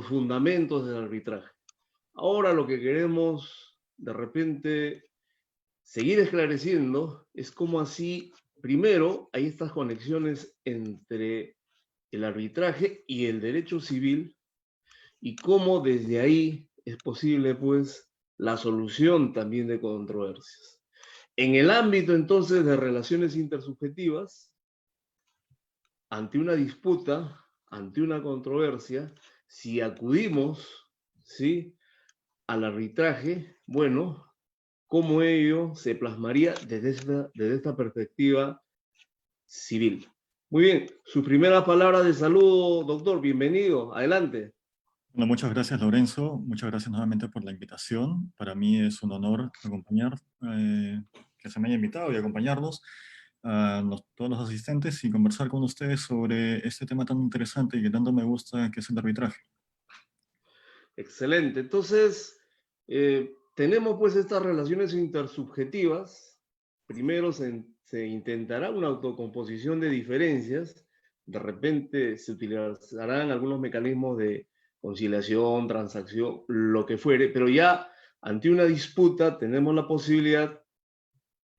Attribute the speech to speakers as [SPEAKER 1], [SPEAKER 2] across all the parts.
[SPEAKER 1] los fundamentos del arbitraje. Ahora lo que queremos de repente seguir esclareciendo es cómo así, primero, hay estas conexiones entre el arbitraje y el derecho civil y cómo desde ahí es posible, pues, la solución también de controversias. En el ámbito, entonces, de relaciones intersubjetivas, ante una disputa, ante una controversia, si acudimos, ¿sí?, al arbitraje, bueno, cómo ello se plasmaría desde esta perspectiva civil. Muy bien, su primera palabra de saludo, doctor, bienvenido, adelante.
[SPEAKER 2] Bueno, muchas gracias, Lorenzo. Muchas gracias nuevamente por la invitación. Para mí es un honor acompañar, que se me haya invitado y acompañarnos a todos los asistentes y conversar con ustedes sobre este tema tan interesante y que tanto me gusta, que es el arbitraje.
[SPEAKER 1] Excelente. Entonces, tenemos pues estas relaciones intersubjetivas. Primero se intentará una autocomposición de diferencias. De repente se utilizarán algunos mecanismos de conciliación, transacción, lo que fuere, pero ya ante una disputa tenemos la posibilidad,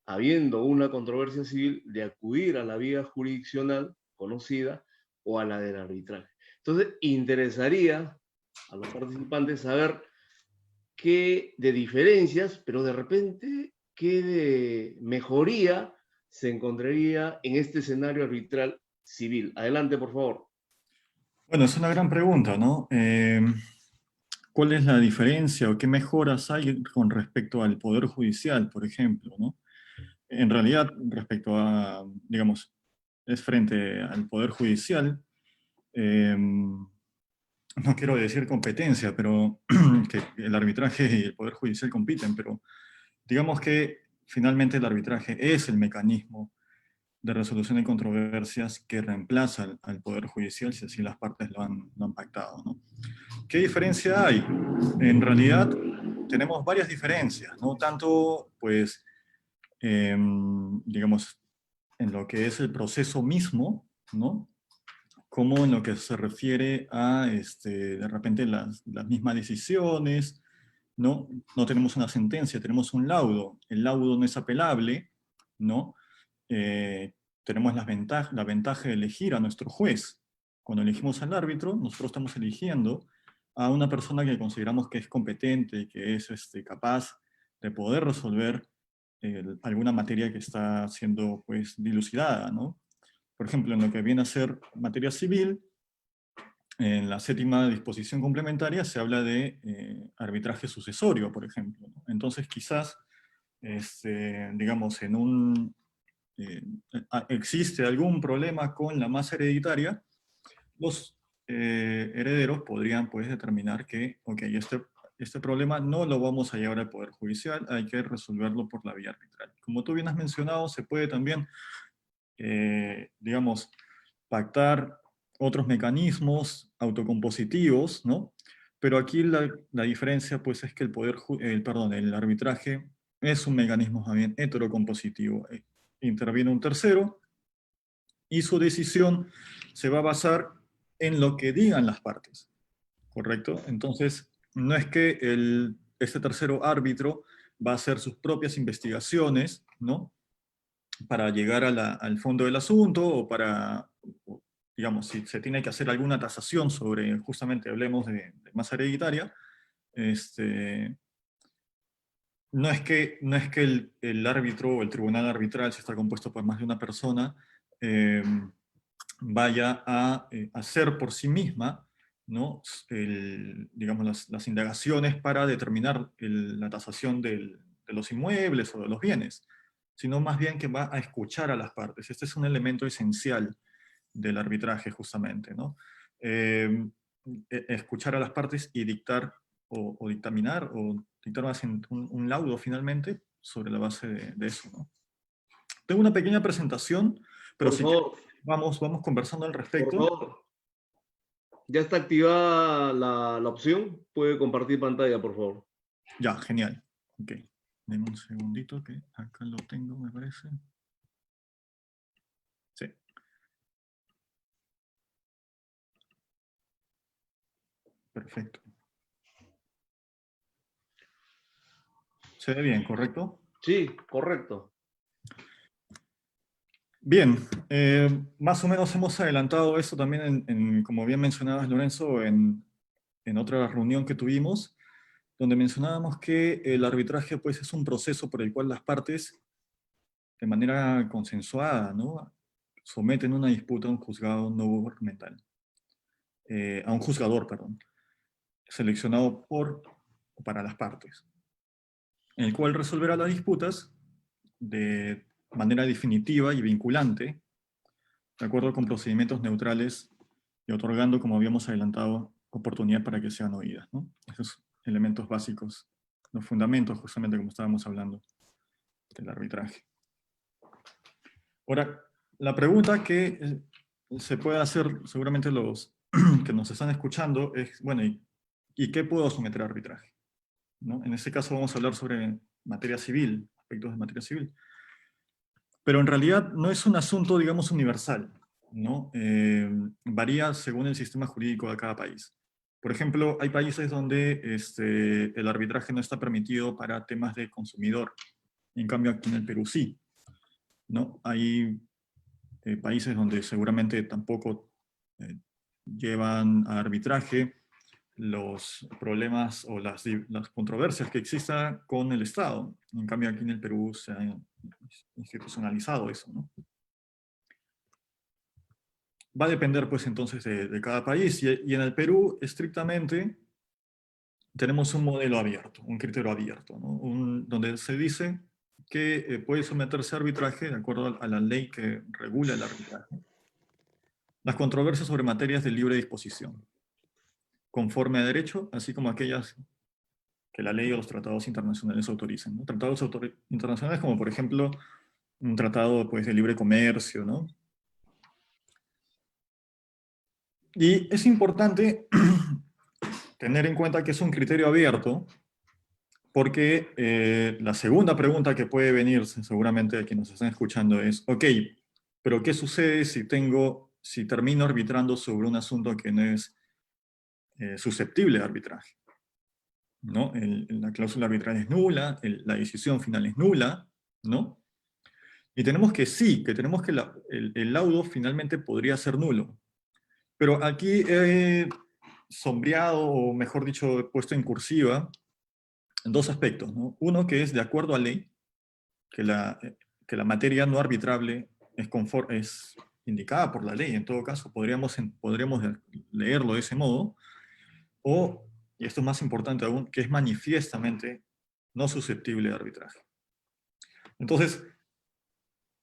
[SPEAKER 1] habiendo una controversia civil, de acudir a la vía jurisdiccional conocida o a la del arbitraje. Entonces, interesaría a los participantes saber qué de diferencias, pero de repente qué de mejoría se encontraría en este escenario arbitral civil. Adelante, por favor.
[SPEAKER 2] Bueno, es una gran pregunta, ¿no? ¿Cuál es la diferencia o qué mejoras hay con respecto al Poder Judicial, por ejemplo, ¿no? En realidad, respecto a, digamos, es frente al Poder Judicial, no quiero decir competencia, pero que el arbitraje y el Poder Judicial compiten, pero digamos que finalmente el arbitraje es el mecanismo de resolución de controversias que reemplaza al Poder Judicial si así las partes lo han pactado, ¿no? ¿Qué diferencia hay? En realidad tenemos varias diferencias, no tanto, pues, digamos, en lo que es el proceso mismo, ¿no?, como en lo que se refiere a, de repente, las mismas decisiones, ¿no? No tenemos una sentencia, tenemos un laudo. El laudo no es apelable, ¿no? Tenemos la ventaja de elegir a nuestro juez. Cuando elegimos al árbitro, nosotros estamos eligiendo a una persona que consideramos que es competente, que es capaz de poder resolver alguna materia que está siendo, pues, dilucidada, ¿no? Por ejemplo, en lo que viene a ser materia civil, en la séptima disposición complementaria se habla de arbitraje sucesorio, por ejemplo, ¿no? Entonces quizás, digamos, existe algún problema con la masa hereditaria, los herederos podrían, pues, determinar que, ok, este problema no lo vamos a llevar al Poder Judicial, hay que resolverlo por la vía arbitral. Como tú bien has mencionado, se puede también, digamos, pactar otros mecanismos autocompositivos, ¿no? Pero aquí la diferencia, pues, es que el arbitraje es un mecanismo también heterocompositivo. Interviene un tercero y su decisión se va a basar en lo que digan las partes, ¿correcto? Entonces, no es que este tercero árbitro va a hacer sus propias investigaciones, ¿no?, para llegar al fondo del asunto, digamos, si se tiene que hacer alguna tasación sobre, justamente hablemos de masa hereditaria, no es que el árbitro o el tribunal arbitral, si está compuesto por más de una persona, eh, vaya a hacer por sí misma, ¿no?, digamos, las indagaciones para determinar la tasación de los inmuebles o de los bienes, sino más bien que va a escuchar a las partes. Este es un elemento esencial del arbitraje, justamente, ¿no? Escuchar a las partes y dictar o dictaminar o dictar un laudo finalmente sobre la base de eso, ¿no? Tengo una pequeña presentación, pero
[SPEAKER 1] Por
[SPEAKER 2] si quieres,
[SPEAKER 1] favor,
[SPEAKER 2] vamos conversando al
[SPEAKER 1] por
[SPEAKER 2] respecto.
[SPEAKER 1] favor. Ya está activada la opción. Puede compartir pantalla, por favor.
[SPEAKER 2] Ya, genial. Ok. Denme un segundito que acá lo tengo, me parece. Sí. Perfecto. Se ve bien, ¿correcto?
[SPEAKER 1] Sí, correcto.
[SPEAKER 2] Bien, más o menos hemos adelantado eso también, como bien mencionabas, Lorenzo, en otra reunión que tuvimos, donde mencionábamos que el arbitraje pues, es un proceso por el cual las partes, de manera consensuada, ¿no?, someten una disputa a un juzgado no gubernamental, a un juzgador, perdón, seleccionado para las partes, en el cual resolverá las disputas de manera definitiva y vinculante, de acuerdo con procedimientos neutrales y otorgando, como habíamos adelantado, oportunidad para que sean oídas, ¿no? Esos elementos básicos, los fundamentos, justamente como estábamos hablando, del arbitraje. Ahora, la pregunta que se puede hacer seguramente los que nos están escuchando es, bueno, ¿y qué puedo someter a arbitraje? ¿No? En este caso vamos a hablar sobre materia civil, aspectos de materia civil. Pero en realidad no es un asunto, digamos, universal, ¿no? Varía según el sistema jurídico de cada país. Por ejemplo, hay países donde el arbitraje no está permitido para temas de consumidor. En cambio, aquí en el Perú sí, ¿no? Hay países donde seguramente tampoco llevan a arbitraje los problemas o las controversias que existan con el Estado. En cambio, aquí en el Perú se ha institucionalizado eso, ¿no? Va a depender, pues, entonces de cada país. Y en el Perú, estrictamente, tenemos un modelo abierto, un criterio abierto, ¿no? Donde se dice que puede someterse a arbitraje, de acuerdo a la ley que regula el arbitraje, las controversias sobre materias de libre disposición, conforme a derecho, así como aquellas que la ley o los tratados internacionales autorizan, ¿no? Tratados internacionales como, por ejemplo, un tratado, pues, de libre comercio, ¿no? Y es importante tener en cuenta que es un criterio abierto, porque la segunda pregunta que puede venir seguramente de quienes nos están escuchando es, ok, pero ¿qué sucede si termino arbitrando sobre un asunto que no es susceptible de arbitraje? ¿No? La cláusula arbitral es nula, la decisión final es nula, ¿no? Y tenemos que tenemos que el laudo finalmente podría ser nulo. Pero aquí he sombreado, o mejor dicho, he puesto en cursiva, dos aspectos, ¿no? Uno que es de acuerdo a ley, que la materia no arbitrable es indicada por la ley, en todo caso, podríamos leerlo de ese modo, o, y esto es más importante aún, que es manifiestamente no susceptible de arbitraje. Entonces,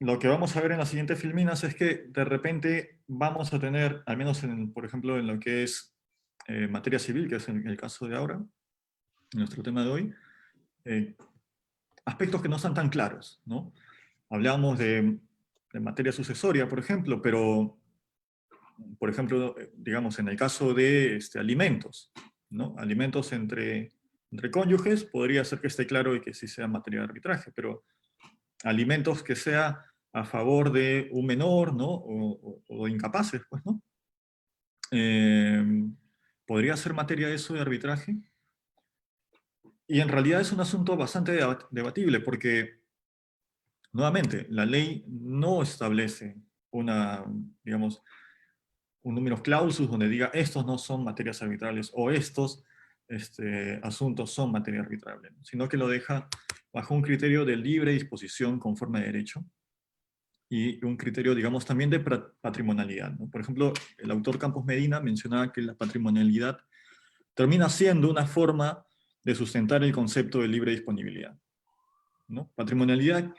[SPEAKER 2] lo que vamos a ver en las siguientes filminas es que de repente vamos a tener, al menos por ejemplo en lo que es materia civil, que es el caso de ahora, nuestro tema de hoy, aspectos que no están tan claros, ¿no? Hablamos de materia sucesoria, por ejemplo, pero, por ejemplo, digamos, en el caso de alimentos, ¿no? Alimentos entre cónyuges, podría ser que esté claro y que sí sea materia de arbitraje, pero alimentos que sea a favor de un menor, ¿no? O incapaces, pues, ¿no? ¿Podría ser materia de eso de arbitraje? Y en realidad es un asunto bastante debatible, porque, nuevamente, la ley no establece digamos, un número clausus donde diga estos no son materias arbitrales o estos asuntos son materia arbitrable, sino que lo deja bajo un criterio de libre disposición conforme a derecho y un criterio, digamos, también de patrimonialidad, ¿no? Por ejemplo, el autor Campos Medina mencionaba que la patrimonialidad termina siendo una forma de sustentar el concepto de libre disponibilidad, ¿no? Patrimonialidad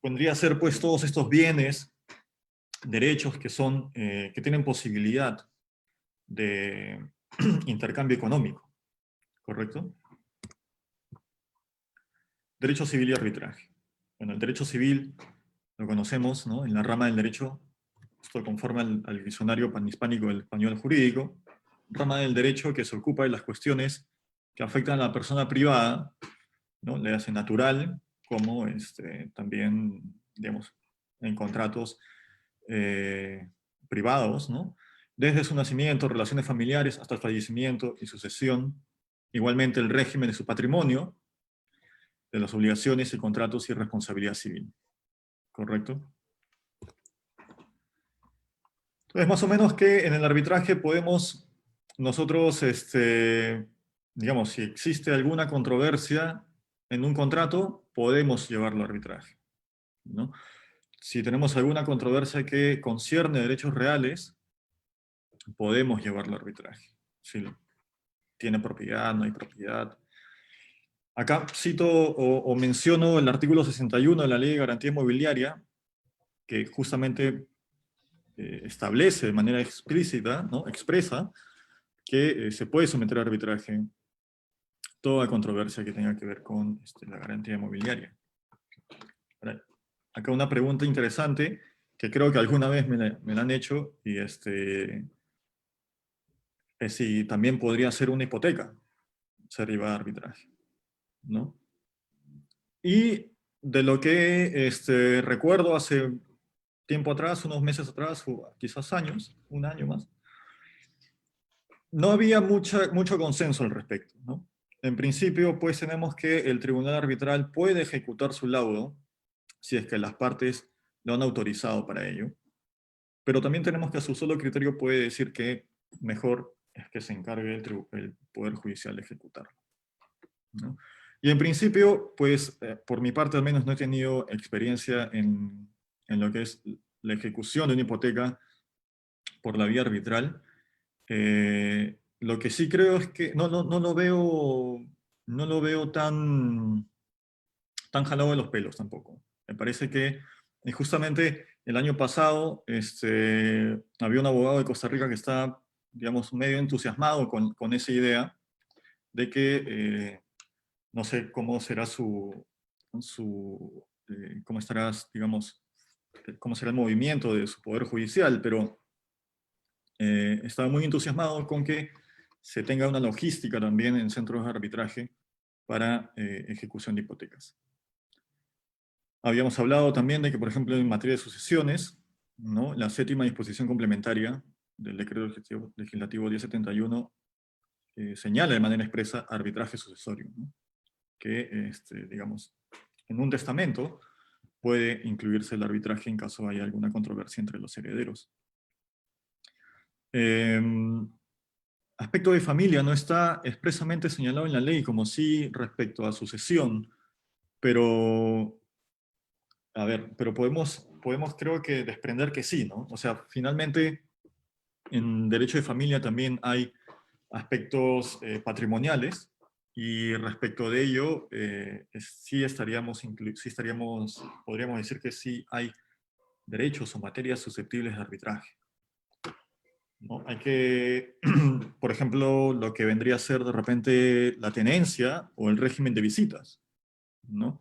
[SPEAKER 2] vendría a ser, pues, todos estos bienes, derechos que tienen posibilidad de intercambio económico, ¿correcto? Derecho civil y arbitraje. Bueno, el derecho civil lo conocemos, ¿no? En la rama del derecho, esto conforma al diccionario panhispánico del español jurídico, rama del derecho que se ocupa de las cuestiones que afectan a la persona privada, ¿no? Le hace natural, como también, digamos, en contratos privados, ¿no? desde su nacimiento, relaciones familiares, hasta el fallecimiento y sucesión. Igualmente el régimen de su patrimonio, de las obligaciones y contratos y responsabilidad civil. ¿Correcto? Entonces, más o menos que en el arbitraje podemos nosotros, digamos, si existe alguna controversia en un contrato, podemos llevarlo a arbitraje, ¿no? Si tenemos alguna controversia que concierne derechos reales, podemos llevarlo a arbitraje. Si tiene propiedad, no hay propiedad. Acá cito o menciono el artículo 61 de la Ley de Garantía Inmobiliaria, que justamente establece de manera explícita, ¿no? Expresa, que se puede someter a arbitraje toda controversia que tenga que ver con la garantía inmobiliaria. Ahora, acá una pregunta interesante, que creo que alguna vez me la han hecho, y es si también podría ser una hipoteca ser llevada a arbitraje, ¿no? Y de lo que recuerdo hace tiempo atrás, unos meses atrás, o quizás años, un año más, no había mucho consenso al respecto, ¿no? En principio, pues tenemos que el tribunal arbitral puede ejecutar su laudo si es que las partes lo han autorizado para ello, pero también tenemos que a su solo criterio puede decir que mejor es que se encargue el Poder Judicial de ejecutarlo, ¿no? Y en principio, pues por mi parte al menos no he tenido experiencia en lo que es la ejecución de una hipoteca por la vía arbitral. Lo que sí creo es que no lo veo tan jalado de los pelos tampoco. Me parece que justamente el año pasado había un abogado de Costa Rica que estaba, digamos, medio entusiasmado con esa idea de que, no sé cómo será cómo estará, digamos, cómo será el movimiento de su poder judicial, pero estaba muy entusiasmado con que se tenga una logística también en centros de arbitraje para ejecución de hipotecas. Habíamos hablado también de que, por ejemplo, en materia de sucesiones, ¿no? La séptima disposición complementaria del decreto legislativo 1071 señala de manera expresa arbitraje sucesorio, ¿no? Que, digamos, en un testamento puede incluirse el arbitraje en caso haya alguna controversia entre los herederos. Aspecto de familia no está expresamente señalado en la ley, como sí respecto a sucesión, pero, a ver, pero podemos creo que desprender que sí, ¿no? O sea, finalmente, en derecho de familia también hay aspectos patrimoniales, y respecto de ello, sí podríamos decir que sí hay derechos o materias susceptibles de arbitraje, ¿no? Hay que, por ejemplo, lo que vendría a ser de repente la tenencia o el régimen de visitas, ¿no?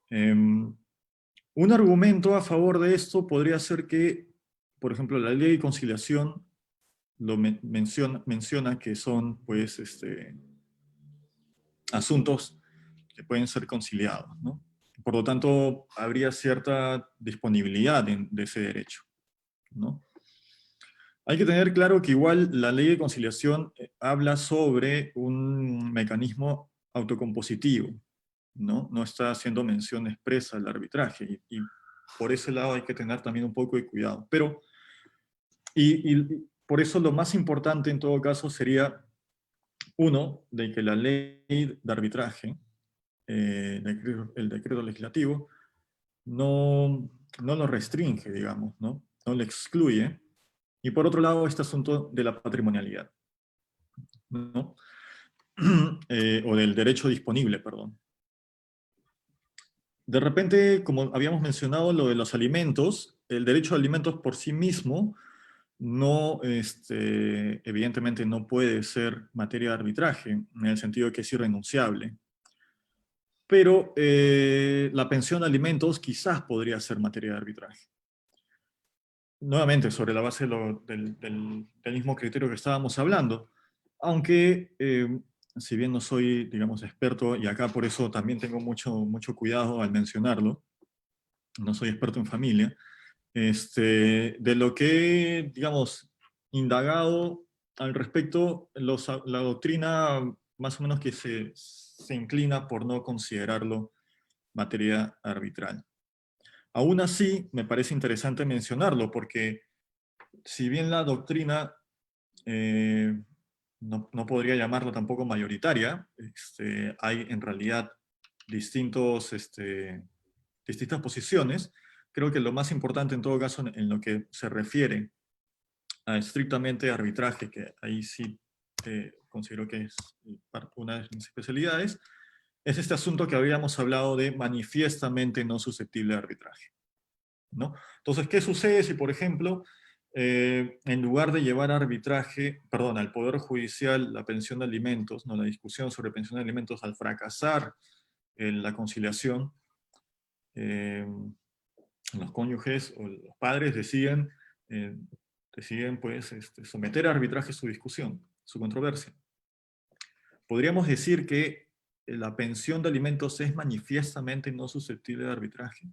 [SPEAKER 2] Un argumento a favor de esto podría ser que, por ejemplo, la ley de conciliación menciona que son, pues, asuntos que pueden ser conciliados, ¿no? Por lo tanto, habría cierta disponibilidad de ese derecho, ¿no? Hay que tener claro que igual la ley de conciliación habla sobre un mecanismo autocompositivo, ¿no? No está haciendo mención expresa al arbitraje, y por ese lado hay que tener también un poco de cuidado. Pero, y por eso lo más importante en todo caso sería, uno, de que la ley de arbitraje, el decreto legislativo, no lo restringe, digamos, ¿no? No lo excluye. Y por otro lado, este asunto de la patrimonialidad, ¿no? O del derecho disponible, perdón. De repente, como habíamos mencionado, lo de los alimentos, el derecho a alimentos por sí mismo, no, evidentemente no puede ser materia de arbitraje, en el sentido de que es irrenunciable. Pero la pensión de alimentos quizás podría ser materia de arbitraje. Nuevamente, sobre la base del mismo criterio que estábamos hablando, aunque si bien no soy, digamos, experto, y acá por eso también tengo mucho cuidado al mencionarlo, no soy experto en familia, de lo que, digamos, indagado al respecto, la doctrina más o menos que se inclina por no considerarlo materia arbitral. Aún así, me parece interesante mencionarlo, porque si bien la doctrina no podría llamarlo tampoco mayoritaria, hay en realidad distintas posiciones. Creo que lo más importante en todo caso en lo que se refiere a estrictamente arbitraje, que ahí sí considero que es una de mis especialidades, es este asunto que habíamos hablado de manifiestamente no susceptible de arbitraje, ¿no? Entonces, ¿qué sucede si, por ejemplo, en lugar de llevar a arbitraje, perdón, al Poder Judicial la pensión de alimentos, ¿no? La discusión sobre pensión de alimentos, al fracasar la conciliación, los cónyuges o los padres eh, deciden pues, someter a arbitraje su discusión, su controversia? Podríamos decir que la pensión de alimentos es manifiestamente no susceptible de arbitraje.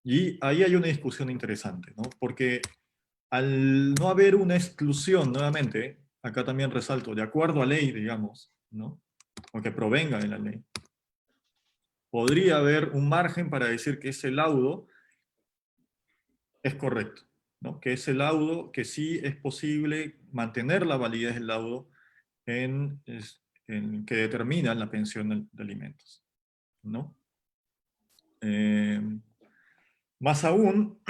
[SPEAKER 2] Y ahí hay una discusión interesante, ¿no? Porque al no haber una exclusión, nuevamente, acá también resalto, de acuerdo a ley, digamos, ¿no? O que provenga de la ley, podría haber un margen para decir que ese laudo es correcto, ¿no? Que ese laudo, que sí es posible mantener la validez del laudo en que determina la pensión de alimentos, ¿no? Eh, Más aún,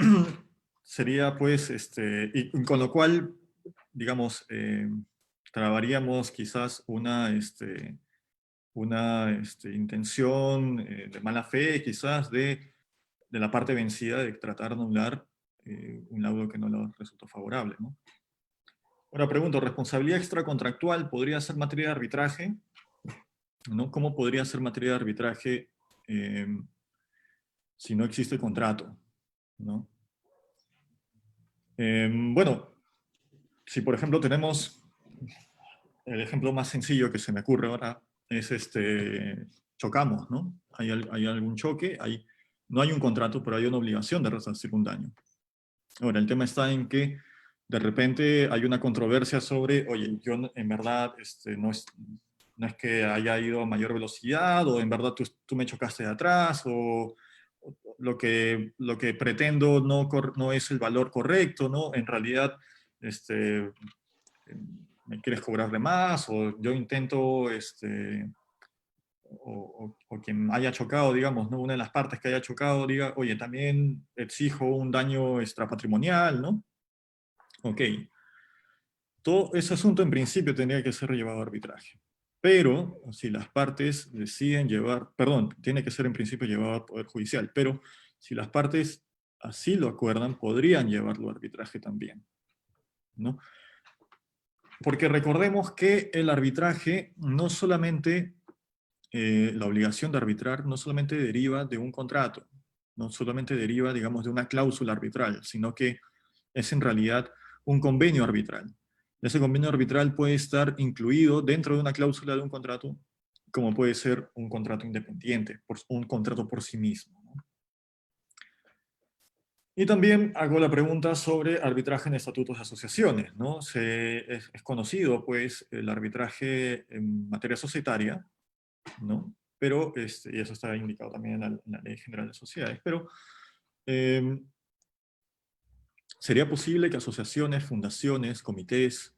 [SPEAKER 2] sería pues, y con lo cual, digamos, trabaríamos quizás una intención de mala fe, quizás de la parte vencida de tratar de anular un laudo que no le resultó favorable, ¿no? Ahora pregunto, ¿responsabilidad extracontractual podría ser materia de arbitraje? ¿No? ¿Cómo podría ser materia de arbitraje eh, si no existe contrato? ¿No? Bueno, si por ejemplo tenemos el ejemplo más sencillo que se me ocurre ahora, es chocamos, ¿no? Hay algún choque, no hay un contrato, pero hay una obligación de resarcir un daño. Ahora, el tema está en que de repente hay una controversia sobre, oye, yo en verdad no es que haya ido a mayor velocidad, o en verdad tú me chocaste de atrás, o lo que pretendo no es el valor correcto, ¿no? En realidad, me quieres cobrar de más, o yo intento, o quien haya chocado, digamos, ¿no? Una de las partes que haya chocado diga, oye, también exijo un daño extrapatrimonial, ¿no? Ok. Todo ese asunto en principio tendría que ser llevado a arbitraje. Pero si las partes deciden perdón, tiene que ser en principio llevado al Poder Judicial, pero si las partes así lo acuerdan, podrían llevarlo a arbitraje también, ¿no? Porque recordemos que el arbitraje no solamente, la obligación de arbitrar no solamente deriva de un contrato, no solamente deriva, digamos, de una cláusula arbitral, sino que es en realidad un convenio arbitral. Ese convenio arbitral puede estar incluido dentro de una cláusula de un contrato, como puede ser un contrato independiente, un contrato por sí mismo, ¿no? Y también hago la pregunta sobre arbitraje en estatutos de asociaciones, ¿no? Es conocido, pues, el arbitraje en materia societaria, ¿no? Pero, y eso está indicado también en la Ley General de Sociedades, pero eh, ¿sería posible que asociaciones, fundaciones, comités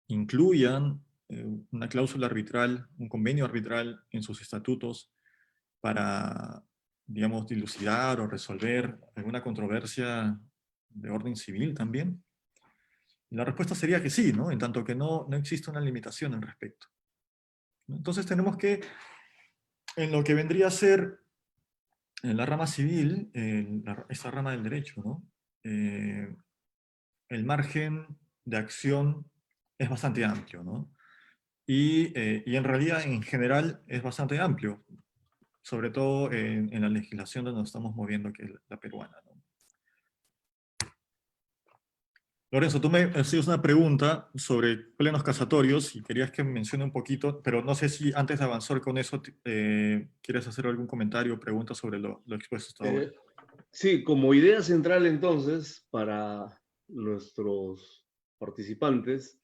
[SPEAKER 2] incluyan una cláusula arbitral, un convenio arbitral en sus estatutos para, digamos, dilucidar o resolver alguna controversia de orden civil también? Y la respuesta sería que sí, ¿no? En tanto que no existe una limitación al respecto. Entonces tenemos que, en lo que vendría a ser en la rama civil, esa rama del derecho, ¿no? El margen de acción es bastante amplio, ¿no? Y en realidad, en general, es bastante amplio, sobre todo en la legislación donde nos estamos moviendo, que es la peruana, ¿no? Lorenzo, tú me hacías una pregunta sobre plenos casatorios y querías que mencione un poquito, pero no sé si antes de avanzar con eso, quieres hacer algún comentario o pregunta sobre lo expuesto hasta ahora.
[SPEAKER 1] Sí, como idea central entonces para nuestros participantes,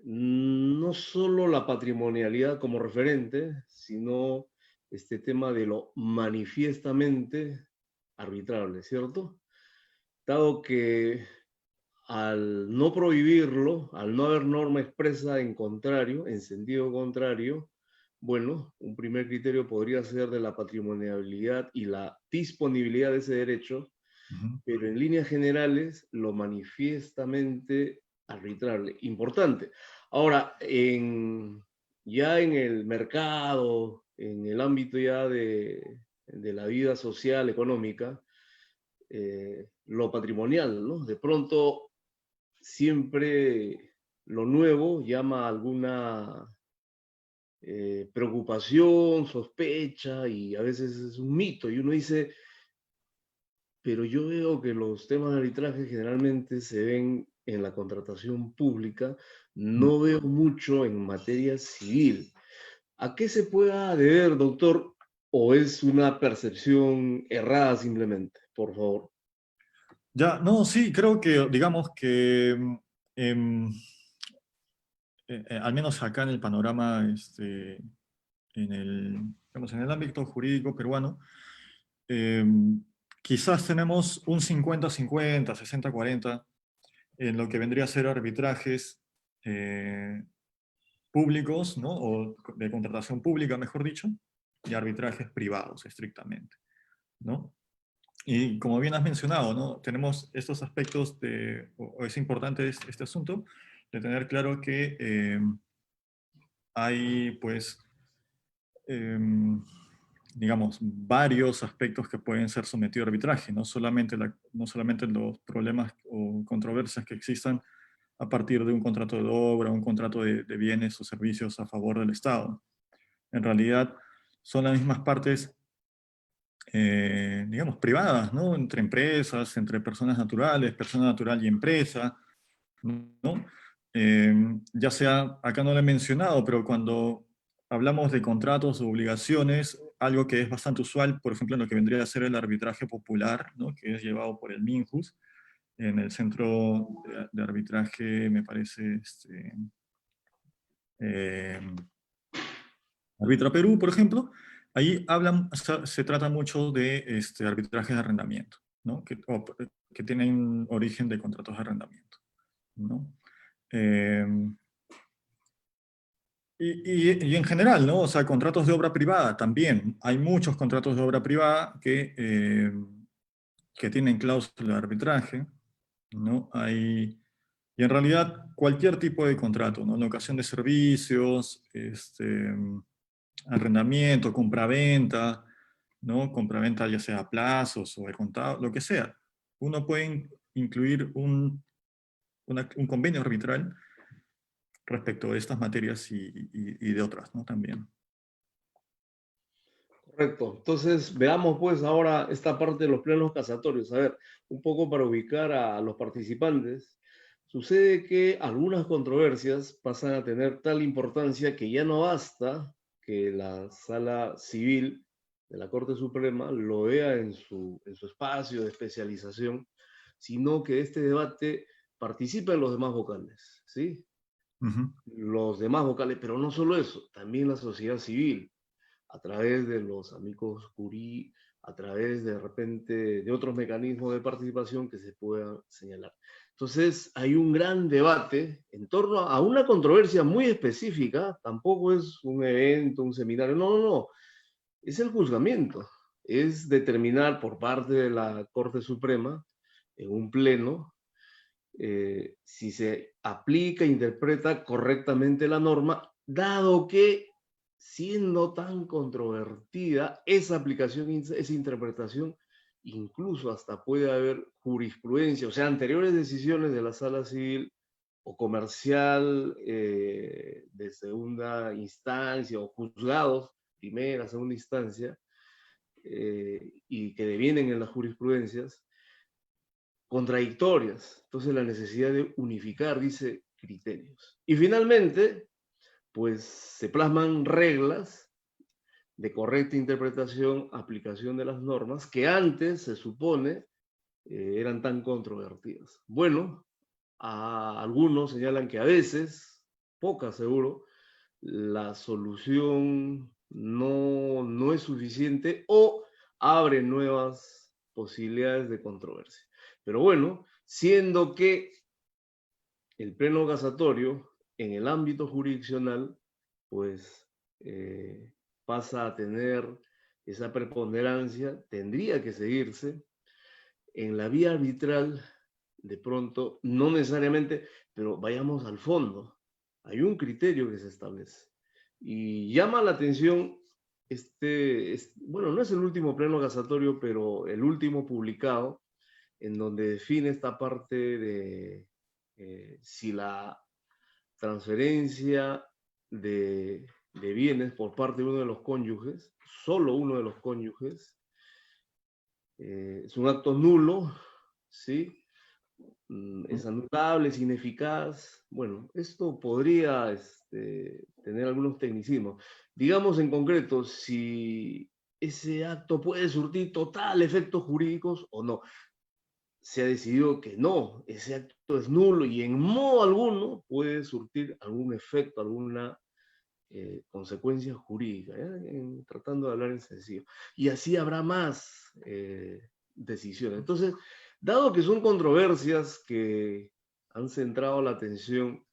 [SPEAKER 1] no solo la patrimonialidad como referente, sino este tema de lo manifiestamente arbitrable, ¿cierto? Dado que al no prohibirlo, al no haber norma expresa en contrario, en sentido contrario, bueno, un primer criterio podría ser de la patrimonialidad y la disponibilidad de ese derecho, pero en líneas generales lo manifiestamente arbitrable. Importante. Ahora, ya en el mercado, en el ámbito ya de la vida social, económica, lo patrimonial, ¿no? De pronto, siempre lo nuevo llama alguna preocupación, sospecha, y a veces es un mito, y uno dice, pero yo veo que los temas de arbitraje generalmente se ven en la contratación pública, no veo mucho en materia civil. ¿A qué se pueda deber, doctor? ¿O es una percepción errada simplemente? Por favor.
[SPEAKER 2] Ya, no, sí, creo que, digamos que, em, al menos acá en el panorama, digamos, en el ámbito jurídico peruano, quizás tenemos un 50-50, 60-40, en lo que vendría a ser arbitrajes públicos, ¿no? O de contratación pública, mejor dicho, y arbitrajes privados, estrictamente, ¿no? Y como bien has mencionado, ¿no? Tenemos estos aspectos o es importante este asunto, de tener claro que hay, pues, digamos, varios aspectos que pueden ser sometidos a arbitraje, no solamente los problemas o controversias que existan a partir de un contrato de obra, un contrato de bienes o servicios a favor del Estado. En realidad, son las mismas partes, digamos, privadas, ¿no? Entre empresas, entre personas naturales, persona natural y empresa, ¿no? Ya sea, acá no lo he mencionado, pero cuando hablamos de contratos o obligaciones, algo que es bastante usual, por ejemplo, en lo que vendría a ser el arbitraje popular, ¿no? Que es llevado por el MINJUS, en el centro de arbitraje, me parece, eh, Arbitra Perú, por ejemplo, ahí se trata mucho de arbitrajes de arrendamiento, ¿no? Que tienen origen de contratos de arrendamiento, ¿no? Eh, y en general, ¿no? O sea, contratos de obra privada también. Hay muchos contratos de obra privada que tienen cláusula de arbitraje, ¿no? Y en realidad cualquier tipo de contrato, ¿no? Locación de servicios, arrendamiento, compraventa, ¿no? Compraventa ya sea a plazos o de contado, lo que sea. Uno puede incluir un convenio arbitral respecto de estas materias y de otras, ¿no? También.
[SPEAKER 1] Correcto. Entonces, veamos pues ahora esta parte de los plenos casatorios. A ver, un poco para ubicar a los participantes. Sucede que algunas controversias pasan a tener tal importancia que ya no basta que la Sala Civil de la Corte Suprema lo vea en su espacio de especialización, sino que este debate participen los demás vocales, ¿sí?
[SPEAKER 2] Uh-huh.
[SPEAKER 1] Los demás vocales, pero no solo eso, también la sociedad civil a través de los amigos curí, a través de repente de otros mecanismos de participación que se puedan señalar. Entonces, hay un gran debate en torno a una controversia muy específica, tampoco es un evento, un seminario, no, no, no, es el juzgamiento, es determinar por parte de la Corte Suprema, en un pleno, si se aplica e interpreta correctamente la norma, dado que siendo tan controvertida esa aplicación, esa interpretación, incluso hasta puede haber jurisprudencia, o sea, anteriores decisiones de la sala civil o comercial de segunda instancia o juzgados, primera, segunda instancia, y que devienen en las jurisprudencias, contradictorias. Entonces la necesidad de unificar, dice, criterios. Y finalmente, pues se plasman reglas de correcta interpretación, aplicación de las normas, que antes se supone eran tan controvertidas. Bueno, algunos señalan que a veces, pocas seguro, la solución no es suficiente o abre nuevas posibilidades de controversia. Pero bueno, siendo que el pleno casatorio en el ámbito jurisdiccional, pues pasa a tener esa preponderancia, tendría que seguirse. En la vía arbitral, de pronto, no necesariamente, pero vayamos al fondo. Hay un criterio que se establece. Y llama la atención, bueno, no es el último pleno casatorio, pero el último publicado, en donde define esta parte de si la transferencia de bienes por parte de uno de los cónyuges, solo uno de los cónyuges, es un acto nulo, ¿sí? Es anulable, es ineficaz. Bueno, esto podría tener algunos tecnicismos. Digamos en concreto, si ese acto puede surtir total efectos jurídicos o no. Se ha decidido que no, ese acto es nulo y en modo alguno puede surtir algún efecto, alguna consecuencia jurídica, tratando de hablar en sencillo. Y así habrá más decisiones. Entonces, dado que son controversias que han centrado la atención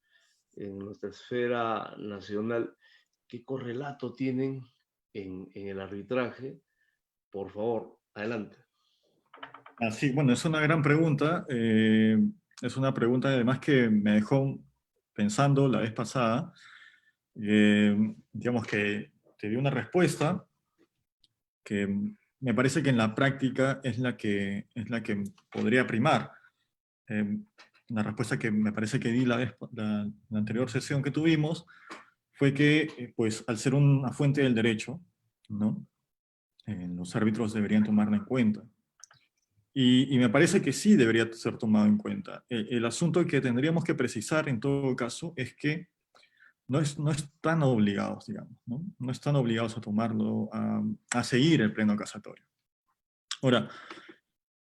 [SPEAKER 1] en nuestra esfera nacional, ¿qué correlato tienen en el arbitraje? Por favor, adelante.
[SPEAKER 2] Así, bueno, es una gran pregunta. Es una pregunta además que me dejó pensando la vez pasada. Digamos que te di una respuesta que me parece que en la práctica es la que podría primar. La respuesta que me parece que di la anterior sesión que tuvimos fue que, pues, al ser una fuente del derecho, ¿no? Los árbitros deberían tomarla en cuenta. Y me parece que sí debería ser tomado en cuenta. El asunto que tendríamos que precisar en todo caso es que no están obligados, digamos, ¿no? No están obligados a tomarlo, a seguir el pleno casatorio. Ahora,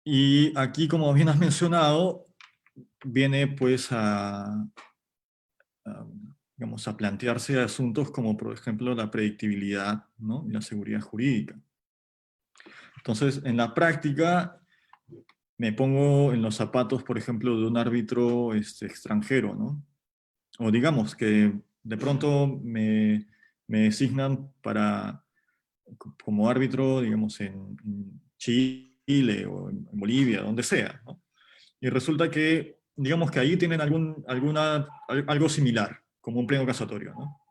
[SPEAKER 2] y aquí, como bien has mencionado, viene pues digamos, a plantearse asuntos como, por ejemplo, la predictibilidad, ¿no? Y la seguridad jurídica. Entonces, en la práctica, me pongo en los zapatos, por ejemplo, de un árbitro extranjero, ¿no? O digamos que de pronto me designan como árbitro, digamos, en Chile o en Bolivia, donde sea, ¿no? Y resulta que, digamos que ahí tienen algo similar, como un pleno casatorio, ¿no?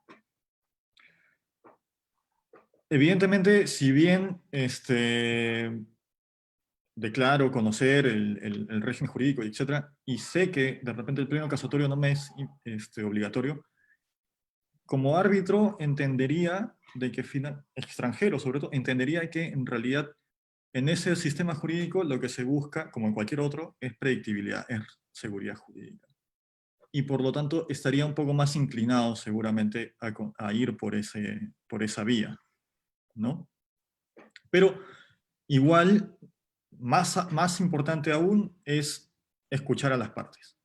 [SPEAKER 2] Evidentemente, si bien declaro conocer el régimen jurídico, etcétera, y sé que de repente el pleno casatorio no me es obligatorio, como árbitro entendería de que extranjero sobre todo, entendería que en realidad en ese sistema jurídico lo que se busca, como en cualquier otro, es predictibilidad, es seguridad jurídica. Y por lo tanto estaría un poco más inclinado seguramente a ir por esa vía, ¿no? Pero igual, más importante aún es escuchar a las partes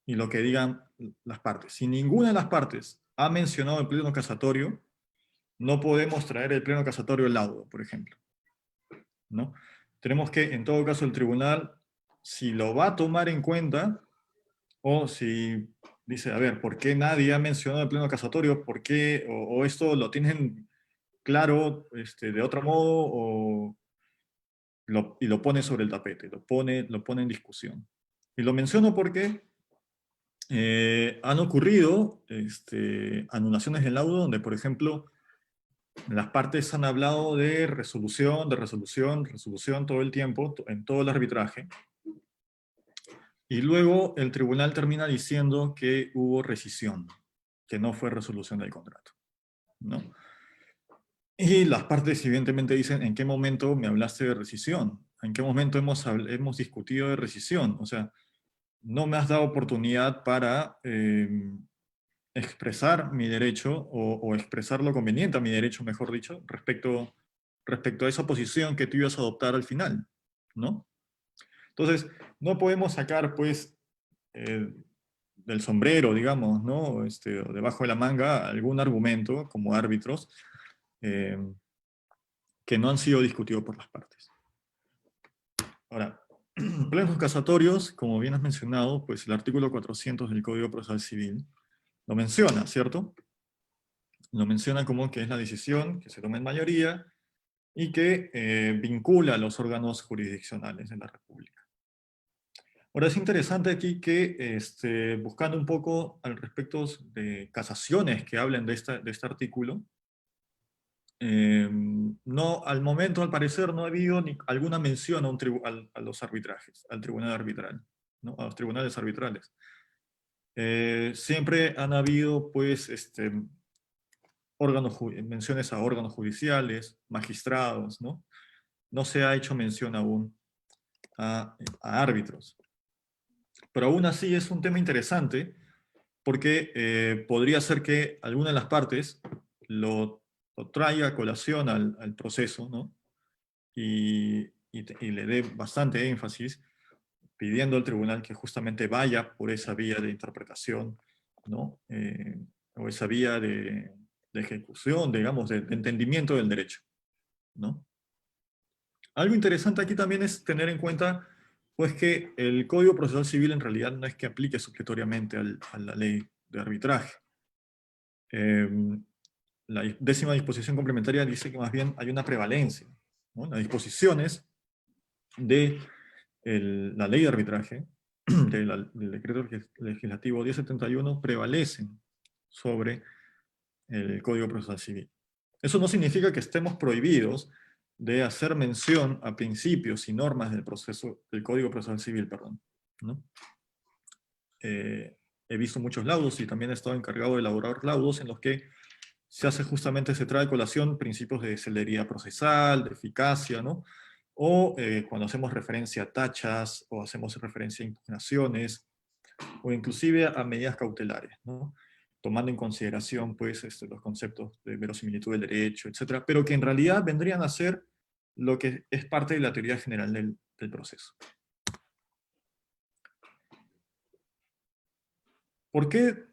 [SPEAKER 2] y lo que digan las partes. Si ninguna de las partes ha mencionado el pleno casatorio, no podemos traer el pleno casatorio al laudo, por ejemplo, ¿no? Tenemos que, en todo caso, el tribunal, si lo va a tomar en cuenta, o si dice, a ver, ¿por qué nadie ha mencionado el pleno casatorio? ¿Por qué? O esto lo tienen claro de otro modo, y lo pone sobre el tapete, lo pone en discusión. Y lo menciono porque han ocurrido anulaciones del laudo donde, por ejemplo, las partes han hablado de resolución todo el tiempo, en todo el arbitraje, y luego el tribunal termina diciendo que hubo rescisión, que no fue resolución del contrato, ¿no? Y las partes evidentemente dicen, ¿en qué momento me hablaste de rescisión? ¿En qué momento hemos discutido de rescisión? O sea, no me has dado oportunidad para expresar mi derecho o expresar lo conveniente a mi derecho, mejor dicho, respecto a esa posición que tú ibas a adoptar al final, ¿no? Entonces, no podemos sacar, pues, del sombrero, digamos, ¿no? O debajo de la manga, algún argumento como árbitros eh, que no han sido discutidos por las partes. Ahora, plenos casatorios, como bien has mencionado, pues el artículo 400 del Código Procesal Civil lo menciona, ¿cierto? Lo menciona como que es la decisión que se toma en mayoría y que vincula a los órganos jurisdiccionales de la República. Ahora es interesante aquí que, buscando un poco al respecto de casaciones que hablen de este artículo, no, al momento, al parecer, no ha habido alguna mención a los arbitrajes, al tribunal arbitral, ¿no? A los tribunales arbitrales. Siempre han habido, pues, menciones a órganos judiciales, magistrados, ¿no? No se ha hecho mención aún a árbitros. Pero aún así es un tema interesante, porque podría ser que alguna de las partes lo traiga a colación al proceso, ¿no? Y le dé bastante énfasis, pidiendo al tribunal que justamente vaya por esa vía de interpretación, ¿no? O esa vía de ejecución, digamos, de entendimiento del derecho, ¿no? Algo interesante aquí también es tener en cuenta, pues, que el Código Procesal Civil en realidad no es que aplique supletoriamente a la ley de arbitraje. La 10ª disposición complementaria dice que más bien hay una prevalencia, ¿no? Las disposiciones de la ley de arbitraje, del decreto legislativo 1071, prevalecen sobre el Código Procesal Civil. Eso no significa que estemos prohibidos de hacer mención a principios y normas del Código Procesal Civil, perdón, ¿no? He visto muchos laudos y también he estado encargado de elaborar laudos en los que se trae a colación principios de celeridad procesal, de eficacia, ¿no? O cuando hacemos referencia a tachas, o hacemos referencia a impugnaciones, o inclusive a medidas cautelares, ¿no? Tomando en consideración, pues, los conceptos de verosimilitud del derecho, etcétera, pero que en realidad vendrían a ser lo que es parte de la teoría general del proceso. ¿Por qué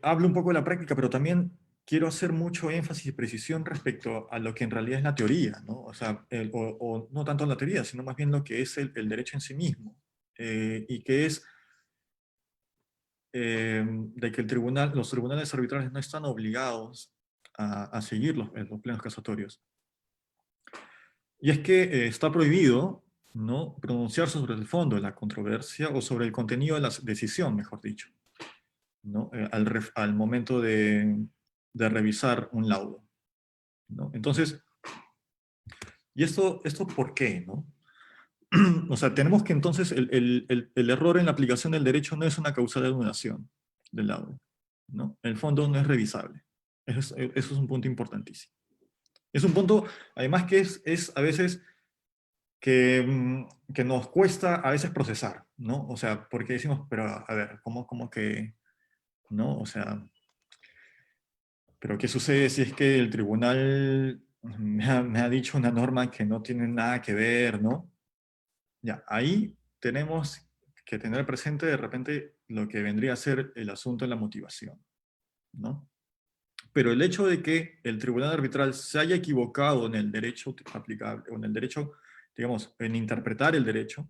[SPEAKER 2] hablo un poco de la práctica, pero también quiero hacer mucho énfasis y precisión respecto a lo que en realidad es la teoría, ¿no? O sea, o no tanto la teoría, sino más bien lo que es el derecho en sí mismo, y que es de que los tribunales arbitrales no están obligados a seguir los plenos casatorios. Y es que está prohibido, ¿no?, pronunciarse sobre el fondo de la controversia o sobre el contenido de la decisión, mejor dicho, ¿no? Al momento de revisar un laudo, ¿no? Entonces, ¿y esto por qué, no? O sea, tenemos que entonces el error en la aplicación del derecho no es una causal de anulación del laudo, ¿no? El fondo no es revisable. Eso es un punto importantísimo. Es un punto, además, que es a veces que nos cuesta a veces procesar, ¿no? O sea, porque decimos, pero a ver, ¿cómo que, no? O sea, pero ¿qué sucede si es que el tribunal me ha dicho una norma que no tiene nada que ver, ¿no? Ya, ahí tenemos que tener presente de repente lo que vendría a ser el asunto de la motivación, ¿no? Pero el hecho de que el tribunal arbitral se haya equivocado en el derecho aplicable, o en el derecho, digamos, en interpretar el derecho,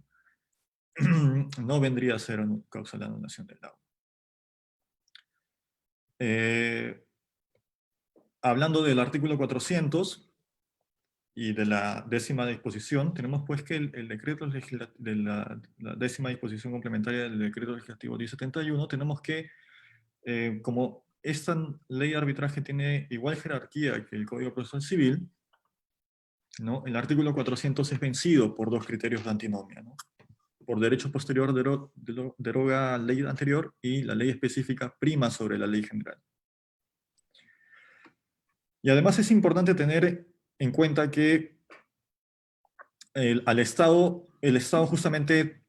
[SPEAKER 2] no vendría a ser causa de anulación del laudo. Hablando del artículo 400 y de la 10ª disposición, tenemos pues que el decreto de la 10ª disposición complementaria del decreto legislativo 1071, tenemos que, como esta ley de arbitraje tiene igual jerarquía que el Código Procesal Civil, ¿no?, el artículo 400 es vencido por dos criterios de antinomia, ¿no? Por derecho posterior deroga la ley anterior y la ley específica prima sobre la ley general. Y además es importante tener en cuenta que el Estado justamente,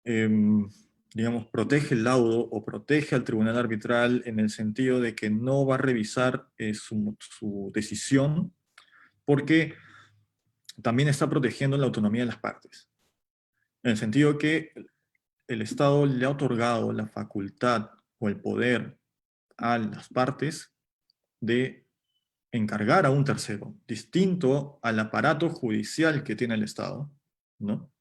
[SPEAKER 2] digamos, protege el laudo o protege al tribunal arbitral en el sentido de que no va a revisar su decisión, porque también está protegiendo la autonomía de las partes. En el sentido que el Estado le ha otorgado la facultad o el poder a las partes de encargar a un tercero, distinto al aparato judicial que tiene el Estado, ¿no?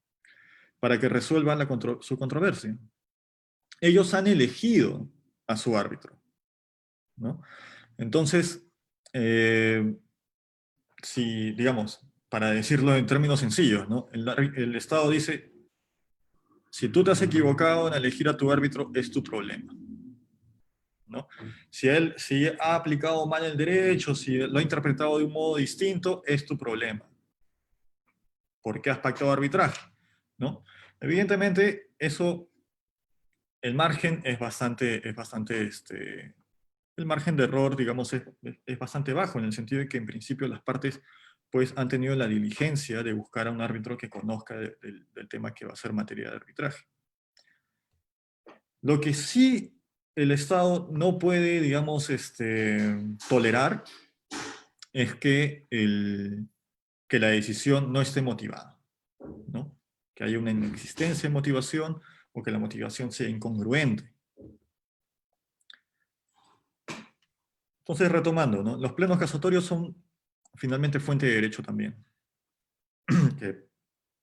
[SPEAKER 2] Para que resuelvan su controversia. Ellos han elegido a su árbitro, ¿no? Entonces, si, digamos, para decirlo en términos sencillos, ¿no? El Estado dice, si tú te has equivocado en elegir a tu árbitro, es tu problema, ¿no? Si ha aplicado mal el derecho, si lo ha interpretado de un modo distinto, es tu problema. ¿Por qué has pactado arbitraje? ¿No? Evidentemente, eso, el margen es bastante el margen de error, digamos, es bastante bajo, en el sentido de que en principio las partes pues han tenido la diligencia de buscar a un árbitro que conozca del tema que va a ser materia de arbitraje. Lo que sí el Estado no puede, digamos, tolerar es que la decisión no esté motivada, ¿no? Que haya una inexistencia de motivación o que la motivación sea incongruente. Entonces, retomando, ¿no? Los plenos casatorios son finalmente fuente de derecho también. Que,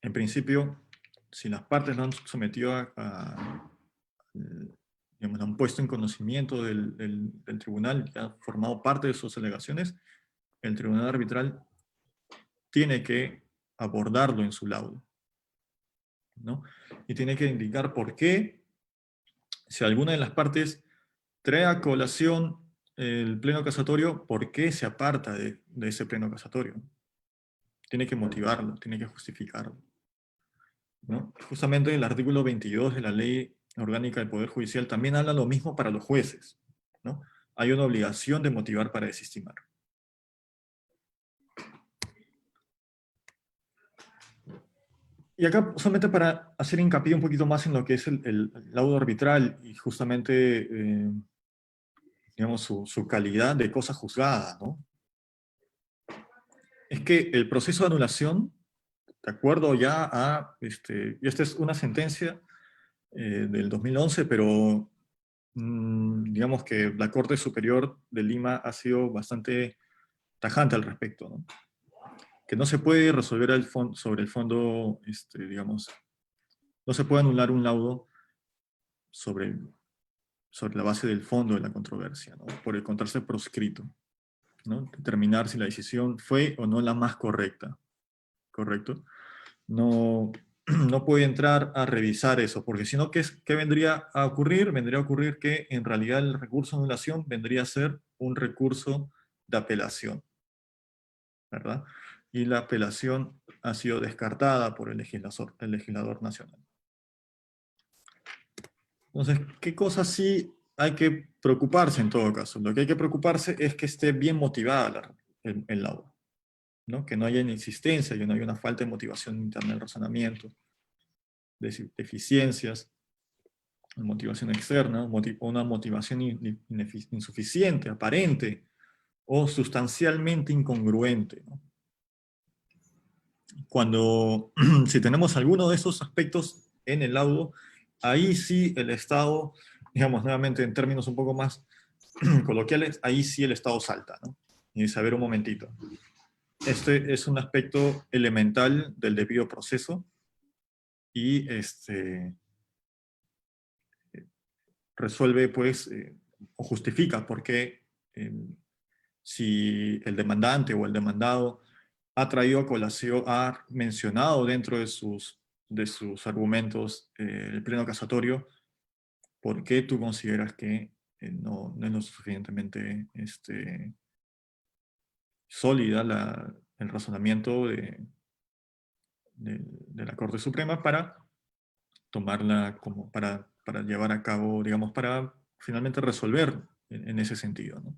[SPEAKER 2] en principio, si las partes lo han sometido digamos, lo han puesto en conocimiento del tribunal, que ha formado parte de sus alegaciones, el tribunal arbitral tiene que abordarlo en su laudo, ¿no? Y tiene que indicar por qué, si alguna de las partes trae a colación el pleno casatorio, por qué se aparta de ese pleno casatorio. Tiene que motivarlo, tiene que justificarlo, ¿no? Justamente el artículo 22 de la Ley Orgánica del Poder Judicial también habla lo mismo para los jueces, ¿no? Hay una obligación de motivar para desestimar. Y acá, solamente para hacer hincapié un poquito más en lo que es el laudo arbitral y justamente, digamos, su calidad de cosa juzgada, ¿no? Es que el proceso de anulación, de acuerdo ya a, y esta es una sentencia del 2011, pero digamos que la Corte Superior de Lima ha sido bastante tajante al respecto, ¿no? Que no se puede resolver sobre el fondo, digamos, no se puede anular un laudo sobre la base del fondo de la controversia, ¿no? Por encontrarse proscrito, ¿no? Determinar si la decisión fue o no la más correcta, ¿correcto? No, no puede entrar a revisar eso, porque si no, ¿qué vendría a ocurrir? Vendría a ocurrir que en realidad el recurso de anulación vendría a ser un recurso de apelación, ¿verdad? Y la apelación ha sido descartada por el legislador nacional. Entonces, ¿qué cosas sí hay que preocuparse en todo caso? Lo que hay que preocuparse es que esté bien motivada el laudo, ¿no? Que no haya inexistencia, que no haya una falta de motivación interna del razonamiento, deficiencias, motivación externa, una motivación insuficiente, aparente, o sustancialmente incongruente, ¿no? Cuando, si tenemos alguno de esos aspectos en el laudo, ahí sí el Estado, digamos nuevamente en términos un poco más coloquiales, ahí sí el Estado salta, ¿no? Y dice, a ver un momentito. Este es un aspecto elemental del debido proceso y resuelve, pues, o justifica por qué si el demandante o el demandado ha traído a colación, ha mencionado dentro de sus argumentos el pleno casatorio, ¿por qué tú consideras que no es lo suficientemente sólida el razonamiento de la Corte Suprema para tomarla como para llevar a cabo, digamos, para finalmente resolver en ese sentido, ¿no?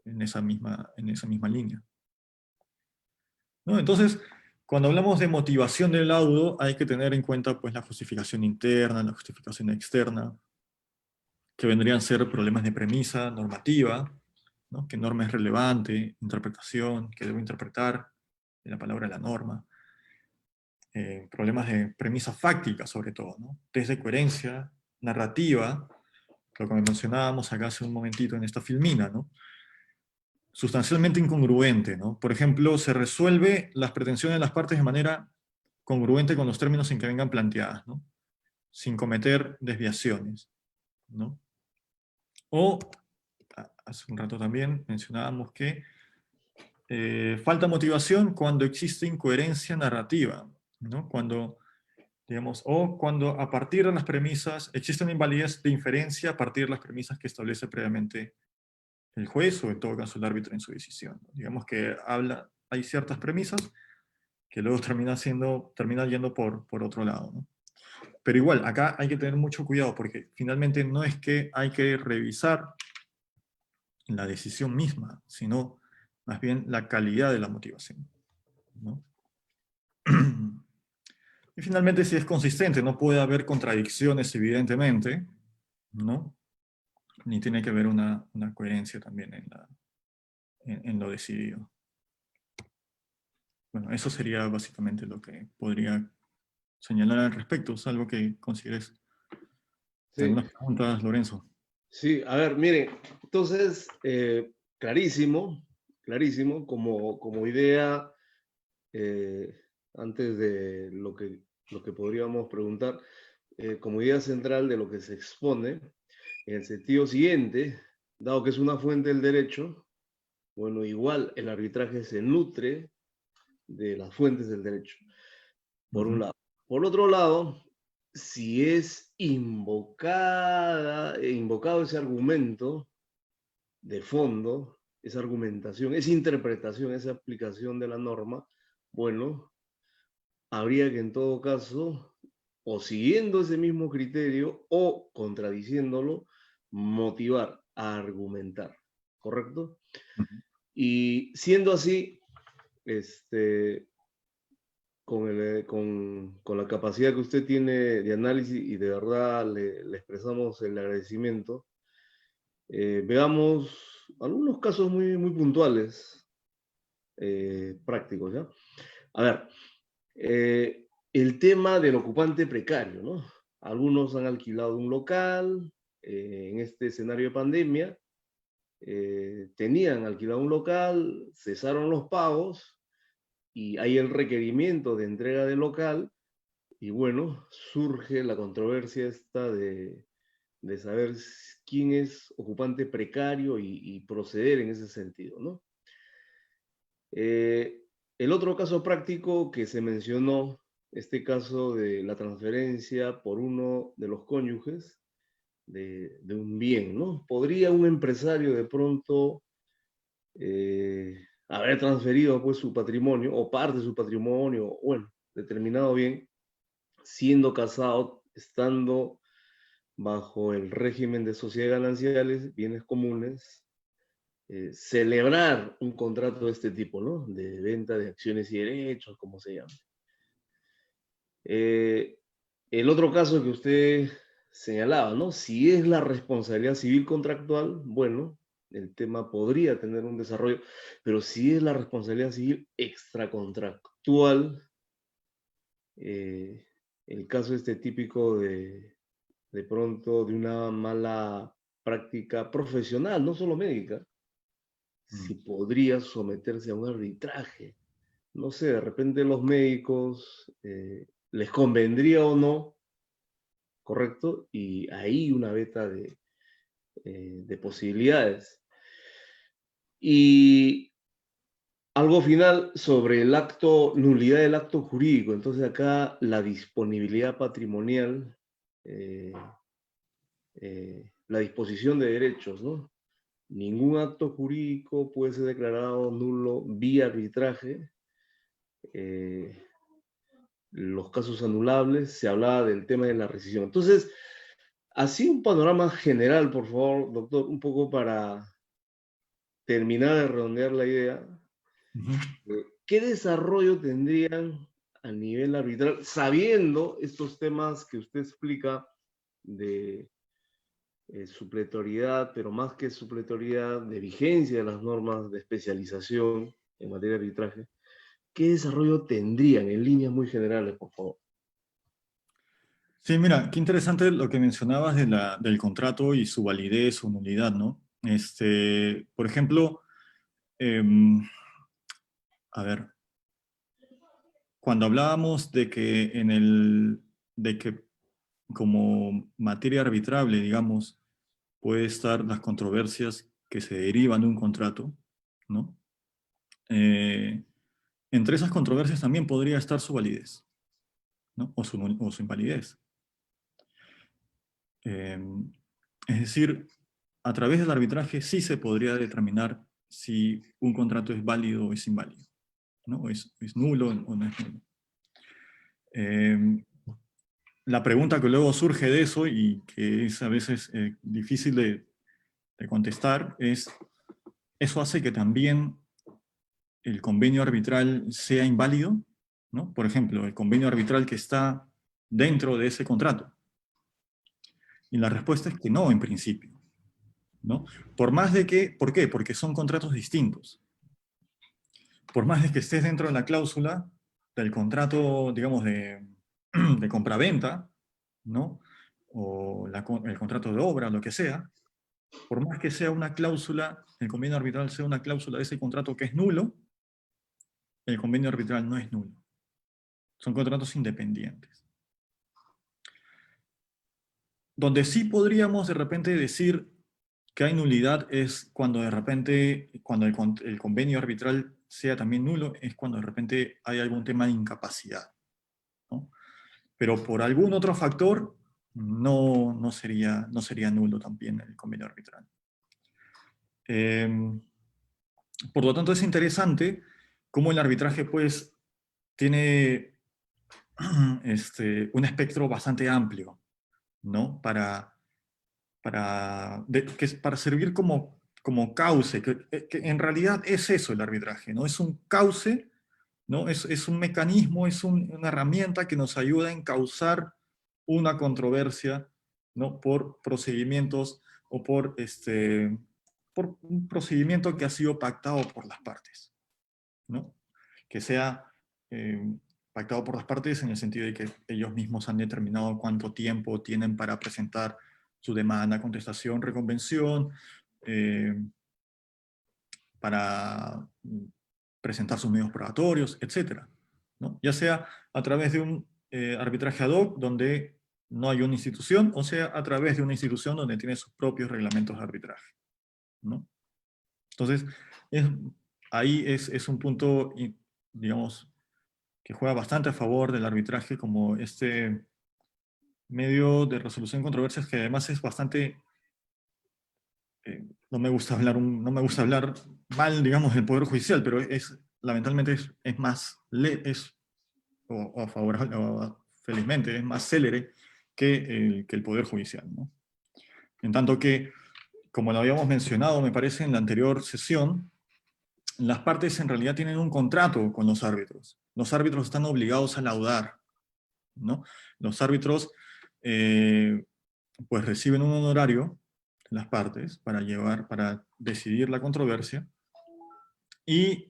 [SPEAKER 2] En esa misma línea, ¿no? Entonces, cuando hablamos de motivación del laudo, hay que tener en cuenta pues, la justificación interna, la justificación externa, que vendrían a ser problemas de premisa normativa, ¿no? ¿Qué norma es relevante? Interpretación, ¿qué debo interpretar? En la palabra de la norma. problemas de premisa fáctica sobre todo, ¿no? Desde coherencia, narrativa, lo que mencionábamos acá hace un momentito en esta filmina, ¿no? Sustancialmente incongruente, ¿no? Por ejemplo, se resuelve las pretensiones de las partes de manera congruente con los términos en que vengan planteadas, ¿no? Sin cometer desviaciones, ¿no? O, hace un rato también mencionábamos que falta motivación cuando existe incoherencia narrativa, ¿no? Cuando, digamos, o cuando a partir de las premisas existe una invalidez de inferencia a partir de las premisas que establece previamente el juez o en todo caso el árbitro en su decisión, ¿no? Digamos que hay ciertas premisas que luego termina yendo por otro lado, ¿no? Pero igual, acá hay que tener mucho cuidado porque finalmente no es que hay que revisar la decisión misma, sino más bien la calidad de la motivación, ¿no? Y finalmente, si es consistente, no puede haber contradicciones, evidentemente, ¿no? Ni tiene que haber una coherencia también en lo decidido. Bueno, eso sería básicamente lo que podría señalar al respecto, salvo que consideres
[SPEAKER 1] Sí,
[SPEAKER 2] algunas preguntas, Lorenzo.
[SPEAKER 1] sí, a ver, mire, entonces, clarísimo, clarísimo, como idea, eh, antes de lo que podríamos preguntar, como idea central de lo que se expone, en el sentido siguiente, dado que es una fuente del derecho, bueno, igual el arbitraje se nutre de las fuentes del derecho, por un lado. Por otro lado, si es invocado ese argumento de fondo, esa argumentación, esa interpretación, esa aplicación de la norma, bueno, habría que en todo caso, o siguiendo ese mismo criterio o contradiciéndolo, motivar, argumentar, ¿correcto? Y siendo así, este, con la capacidad que usted tiene de análisis y de verdad le expresamos el agradecimiento, veamos algunos casos muy puntuales, prácticos, ¿ya? A ver, el tema del ocupante precario, ¿no? Algunos han alquilado un local en este escenario de pandemia, tenían alquilado un local, cesaron los pagos y hay el requerimiento de entrega del local y bueno, surge la controversia esta de saber quién es ocupante precario y proceder en ese sentido, ¿no? El otro caso práctico que se mencionó, este caso de la transferencia por uno de los cónyuges de un bien, ¿no? ¿Podría un empresario de pronto haber transferido pues su patrimonio o parte de su patrimonio, bueno, determinado bien, siendo casado, estando bajo el régimen de sociedades gananciales, bienes comunes, celebrar un contrato de este tipo, ¿no? De venta de acciones y derechos, como se llama. El otro caso que usted señalaba, ¿no? Si es la responsabilidad civil contractual, bueno, el tema podría tener un desarrollo, pero si es la responsabilidad civil extracontractual, el caso este típico de pronto de una mala práctica profesional, no solo médica, si podría someterse a un arbitraje. No sé, de repente los médicos les convendría o no, ¿correcto? Y ahí una beta de posibilidades. Y algo final sobre el acto, nulidad del acto jurídico. Entonces acá la disponibilidad patrimonial, la disposición de derechos, ¿no? Ningún acto jurídico puede ser declarado nulo vía arbitraje. Los casos anulables, se hablaba del tema de la rescisión. Entonces, así un panorama general, por favor, doctor, un poco para terminar de redondear la idea. ¿Qué desarrollo tendrían a nivel arbitral, sabiendo estos temas que usted explica de supletoriedad, pero más que supletoriedad, de vigencia de las normas de especialización en materia de arbitraje? ¿qué desarrollo tendrían en líneas muy generales, por favor?
[SPEAKER 2] Sí, mira, qué interesante lo que mencionabas del contrato y su validez o nulidad, ¿no? Por ejemplo, em, a ver, cuando hablábamos de que como materia arbitrable, digamos, puede estar las controversias que se derivan de un contrato, ¿no? Eh, Entre esas controversias también podría estar su validez, ¿no? O su invalidez. Eh, es decir, a través del arbitraje sí se podría determinar si un contrato es válido o es inválido, ¿no? O es nulo o no es nulo. Eh, la pregunta que luego surge de eso y que es a veces difícil de contestar es, ¿eso hace que también el convenio arbitral sea inválido? ¿No? Por ejemplo, el convenio arbitral que está dentro de ese contrato. Y la respuesta es que no, en principio, ¿no? Por más de que, ¿por qué? Porque son contratos distintos. Por más de que estés dentro de la cláusula del contrato, digamos, de compraventa, ¿no? O el contrato de obra, lo que sea, por más que sea una cláusula, el convenio arbitral sea una cláusula de ese contrato que es nulo, el convenio arbitral no es nulo. Son contratos independientes. Donde sí podríamos de repente decir que hay nulidad es cuando de repente, cuando el convenio arbitral sea también nulo, es cuando de repente hay algún tema de incapacidad, ¿no? Pero por algún otro factor no sería nulo también el convenio arbitral. Por lo tanto, es interesante cómo el arbitraje pues tiene un espectro bastante amplio, ¿no? Para servir como cauce, que en realidad es eso el arbitraje, ¿no? Es un cauce, ¿no? Es un mecanismo, una herramienta que nos ayuda a encauzar una controversia, ¿no? Por procedimientos o por un procedimiento que ha sido pactado por las partes, ¿no? Que sea pactado por las partes en el sentido de que ellos mismos han determinado cuánto tiempo tienen para presentar su demanda, contestación, reconvención, eh, para presentar sus medios probatorios, etc., ¿no? Ya sea a través de un arbitraje ad hoc donde no hay una institución, o sea a través de una institución donde tiene sus propios reglamentos de arbitraje, ¿no? Entonces, es, ahí es un punto, digamos, que juega bastante a favor del arbitraje como este medio de resolución de controversias que además es bastante, no me gusta hablar mal, digamos, del Poder Judicial, pero lamentablemente es más, o favorable, o felizmente, es más célere que el Poder Judicial, ¿no? En tanto que, como lo habíamos mencionado, me parece, en la anterior sesión, las partes en realidad tienen un contrato con los árbitros. Los árbitros están obligados a laudar, ¿no? Los árbitros pues reciben un honorario, las partes, para decidir la controversia, y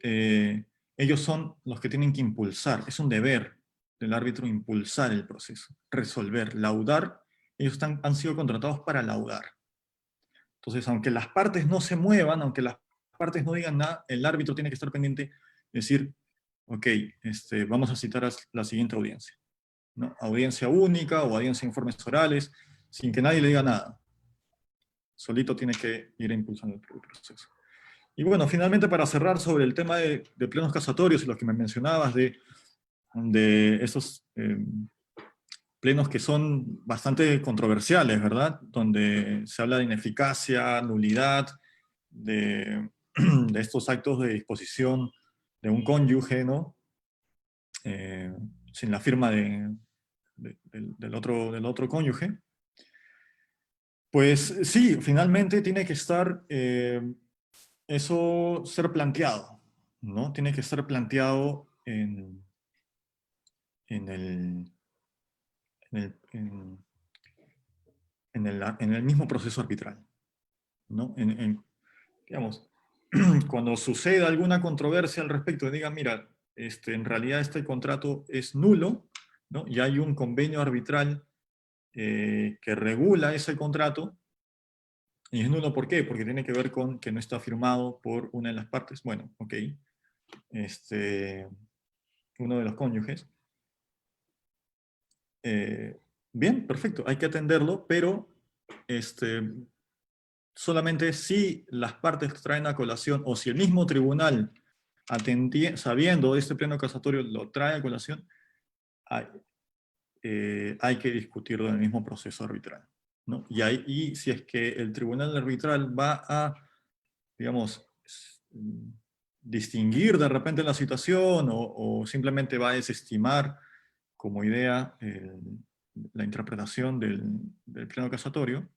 [SPEAKER 2] ellos son los que tienen que impulsar, es un deber del árbitro impulsar el proceso, resolver, laudar. Ellos han sido contratados para laudar. Entonces, aunque las partes no se muevan, aunque las partes no digan nada, el árbitro tiene que estar pendiente, decir, ok, vamos a citar a la siguiente audiencia, ¿no? Audiencia única o audiencia de informes orales, sin que nadie le diga nada. Solito tiene que ir impulsando el proceso. Y bueno, finalmente para cerrar sobre el tema de plenos casatorios y los que me mencionabas de esos plenos que son bastante controversiales, ¿verdad? Donde se habla de ineficacia, nulidad, de, de estos actos de disposición de un cónyuge, ¿no? Sin la firma del otro cónyuge. Pues sí, finalmente tiene que estar eso ser planteado, ¿no? Tiene que estar planteado en el, en el, en- en el mismo proceso arbitral, ¿no? Digamos, cuando suceda alguna controversia al respecto, digan, mira, en realidad este contrato es nulo, ¿no? Y hay un convenio arbitral que regula ese contrato, y es nulo, ¿por qué? Porque tiene que ver con que no está firmado por una de las partes. Bueno, ok. Uno de los cónyuges. Bien, perfecto, hay que atenderlo, pero solamente si las partes traen a colación, o si el mismo tribunal, sabiendo de este pleno casatorio, lo trae a colación, hay, hay que discutirlo en el mismo proceso arbitral, ¿no? Y si es que el tribunal arbitral va a, digamos, distinguir de repente la situación, o simplemente va a desestimar como idea la interpretación del pleno casatorio,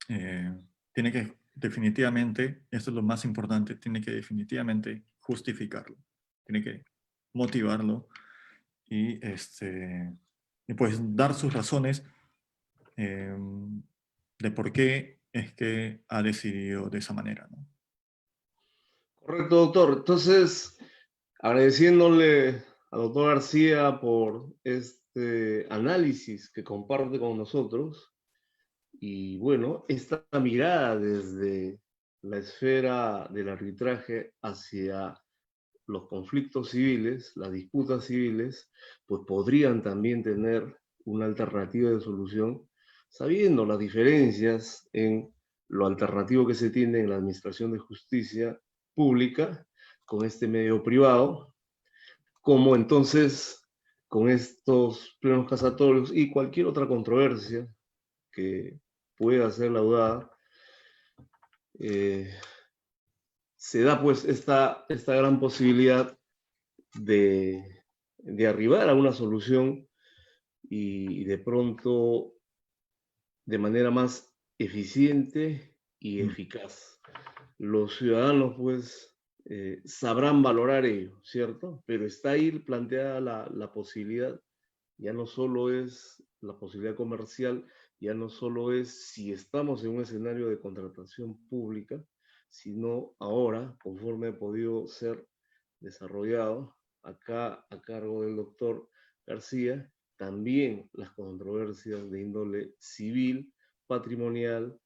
[SPEAKER 2] tiene que definitivamente, esto es lo más importante, tiene que definitivamente justificarlo, tiene que motivarlo y, y pues dar sus razones eh, de por qué es que ha decidido de esa manera, ¿no?
[SPEAKER 1] Correcto, doctor. Entonces, agradeciéndole al doctor García por este análisis que comparte con nosotros. Y bueno, esta mirada desde la esfera del arbitraje hacia los conflictos civiles, las disputas civiles, pues podrían también tener una alternativa de solución, sabiendo las diferencias en lo alternativo que se tiene en la administración de justicia pública con este medio privado, como entonces con estos plenos casatorios y cualquier otra controversia que pueda ser laudada, se da pues esta gran posibilidad de arribar a una solución y de pronto de manera más eficiente y eficaz. Los ciudadanos pues sabrán valorar ello, ¿cierto? Pero está ahí planteada la posibilidad, ya no solo es la posibilidad comercial, ya no solo es si estamos en un escenario de contratación pública, sino ahora, conforme ha podido ser desarrollado acá a cargo del doctor García, también las controversias de índole civil, patrimonial,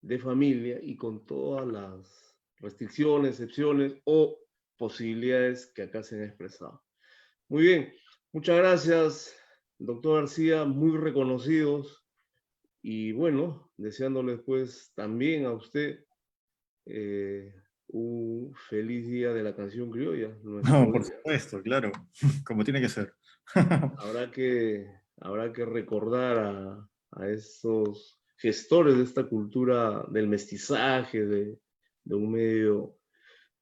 [SPEAKER 1] de familia y con todas las restricciones, excepciones o posibilidades que acá se han expresado. Muy bien, muchas gracias, doctor García, muy reconocidos y bueno, deseándole pues también a usted un feliz día de la canción criolla,
[SPEAKER 2] No,
[SPEAKER 1] nuestro
[SPEAKER 2] por
[SPEAKER 1] día.
[SPEAKER 2] supuesto, claro, como tiene que ser.
[SPEAKER 1] Habrá que recordar a esos gestores de esta cultura del mestizaje, de un medio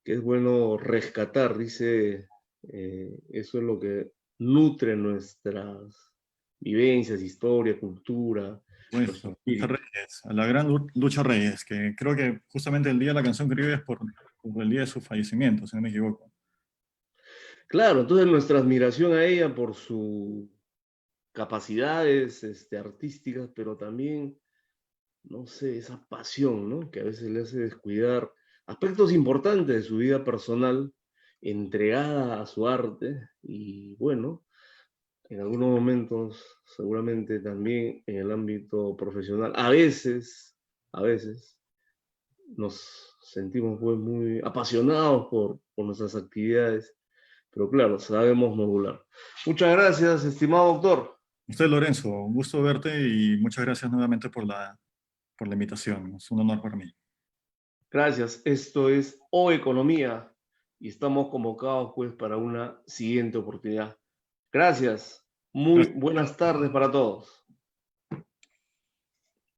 [SPEAKER 1] que es bueno rescatar, dice, eso es lo que nutre nuestras vivencias, historia, cultura, nuestro
[SPEAKER 2] Supuesto. Lucha
[SPEAKER 1] espíritu.
[SPEAKER 2] Reyes, a la gran Lucha Reyes, que creo que justamente el día de la canción criolla es por el día de su fallecimiento, si no me equivoco.
[SPEAKER 1] Claro, entonces nuestra admiración a ella por sus capacidades artísticas, pero también, no sé, esa pasión, ¿no? Que a veces le hace descuidar aspectos importantes de su vida personal, entregada a su arte, y bueno, en algunos momentos, seguramente también en el ámbito profesional, a veces nos sentimos pues muy apasionados por nuestras actividades, pero claro, sabemos modular. Muchas gracias, estimado doctor.
[SPEAKER 2] Usted, Lorenzo, un gusto verte y muchas gracias nuevamente por la invitación. Es un honor para mí.
[SPEAKER 1] Gracias. Esto es O Economía y estamos convocados pues para una siguiente oportunidad. Gracias. Muy
[SPEAKER 2] Gracias.
[SPEAKER 1] buenas tardes para todos.